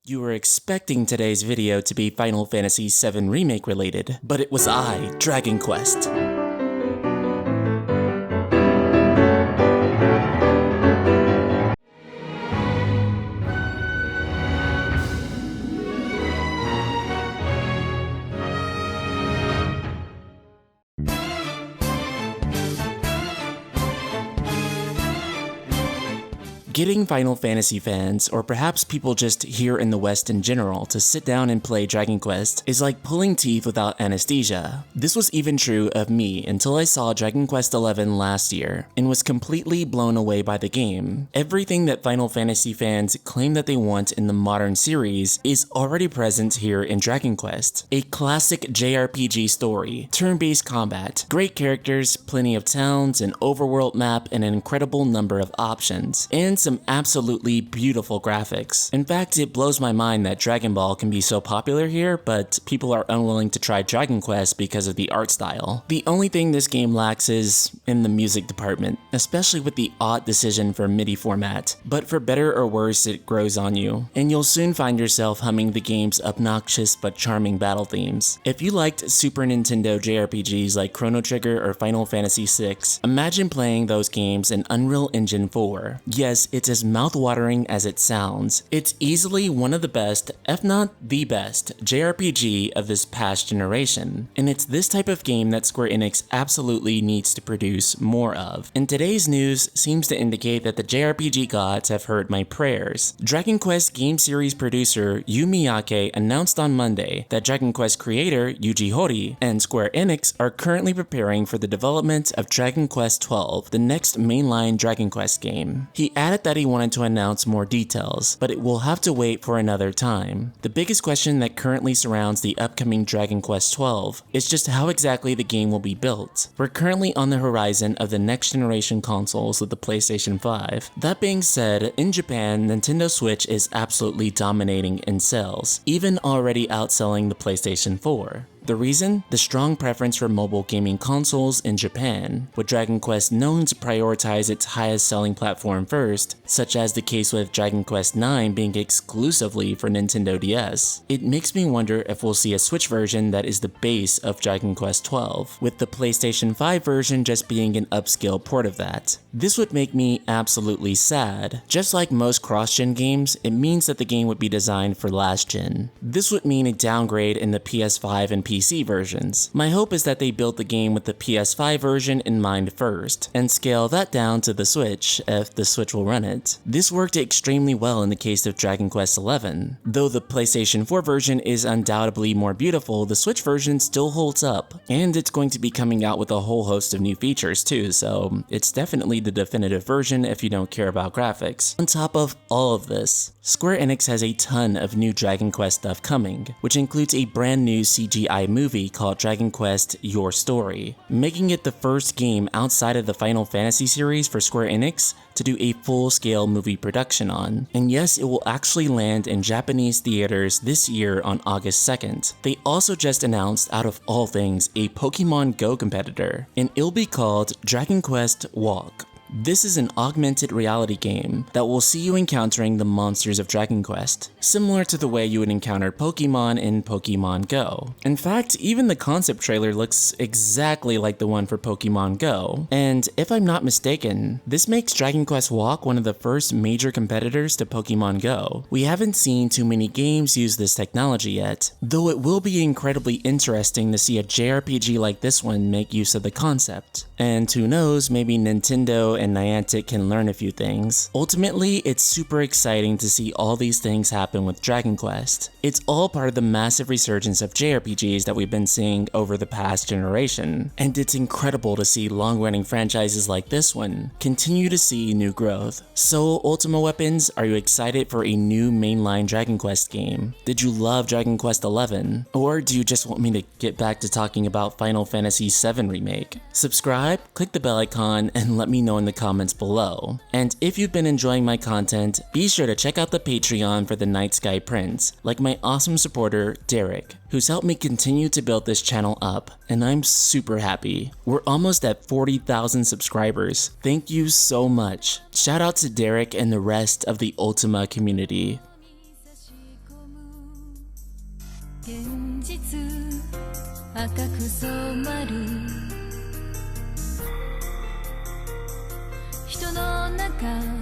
You were expecting today's video to be Final Fantasy VII Remake related, but it was I, Dragon Quest. Getting Final Fantasy fans, or perhaps people just here in the West in general, to sit down and play Dragon Quest is like pulling teeth without anesthesia. This was even true of me until I saw Dragon Quest XI last year, and was completely blown away by the game. Everything that Final Fantasy fans claim that they want in the modern series is already present here in Dragon Quest. A classic JRPG story, turn-based combat, great characters, plenty of towns, an overworld map, and an incredible number of options, and some absolutely beautiful graphics. In fact, it blows my mind that Dragon Ball can be so popular here, but people are unwilling to try Dragon Quest because of the art style. The only thing this game lacks is in the music department, especially with the odd decision for MIDI format. But for better or worse, it grows on you, and you'll soon find yourself humming the game's obnoxious but charming battle themes. If you liked Super Nintendo JRPGs like Chrono Trigger or Final Fantasy VI, imagine playing those games in Unreal Engine 4. Yes, it's as mouth-watering as it sounds. It's easily one of the best, if not the best, JRPG of this past generation. And it's this type of game that Square Enix absolutely needs to produce more of. And today's news seems to indicate that the JRPG gods have heard my prayers. Dragon Quest game series producer Yu Miyake announced on Monday that Dragon Quest creator Yuji Horii and Square Enix are currently preparing for the development of Dragon Quest XII, the next mainline Dragon Quest game. He added that he wanted to announce more details, but it will have to wait for another time. The biggest question that currently surrounds the upcoming Dragon Quest XII is just how exactly the game will be built. We're currently on the horizon of the next generation consoles with the PlayStation 5. That being said, in Japan, Nintendo Switch is absolutely dominating in sales, even already outselling the PlayStation 4. The reason? The strong preference for mobile gaming consoles in Japan, with Dragon Quest known to prioritize its highest selling platform first, such as the case with Dragon Quest IX being exclusively for Nintendo DS. It makes me wonder if we'll see a Switch version that is the base of Dragon Quest XII, with the PlayStation 5 version just being an upscale port of that. This would make me absolutely sad. Just like most cross-gen games, it means that the game would be designed for last gen. This would mean a downgrade in the PS5 and PC versions. My hope is that they build the game with the PS5 version in mind first, and scale that down to the Switch if the Switch will run it. This worked extremely well in the case of Dragon Quest XI. Though the PlayStation 4 version is undoubtedly more beautiful, the Switch version still holds up, and it's going to be coming out with a whole host of new features too, so it's definitely the definitive version if you don't care about graphics. On top of all of this, Square Enix has a ton of new Dragon Quest stuff coming, which includes a brand new CGI movie called Dragon Quest Your Story, making it the first game outside of the Final Fantasy series for Square Enix to do a full-scale movie production on. And yes, it will actually land in Japanese theaters this year on August 2nd. They also just announced, out of all things, a Pokemon Go competitor, and it'll be called Dragon Quest Walk. This is an augmented reality game that will see you encountering the monsters of Dragon Quest, similar to the way you would encounter Pokemon in Pokemon Go. In fact, even the concept trailer looks exactly like the one for Pokemon Go, and if I'm not mistaken, this makes Dragon Quest Walk one of the first major competitors to Pokemon Go. We haven't seen too many games use this technology yet, though it will be incredibly interesting to see a JRPG like this one make use of the concept. And who knows, maybe Nintendo and Niantic can learn a few things. Ultimately, it's super exciting to see all these things happen with Dragon Quest. It's all part of the massive resurgence of JRPGs that we've been seeing over the past generation, and it's incredible to see long-running franchises like this one continue to see new growth. So, Ultima Weapons, are you excited for a new mainline Dragon Quest game? Did you love Dragon Quest XI? Or do you just want me to get back to talking about Final Fantasy VII Remake? Subscribe, click the bell icon, and let me know in the comments below. And if you've been enjoying my content, be sure to check out the Patreon for the Night Sky Prince, like my awesome supporter, Derek, who's helped me continue to build this channel up, and I'm super happy. We're almost at 40,000 subscribers. Thank you so much. Shout out to Derek and the rest of the Ultima community. 現実赤く染まる人の中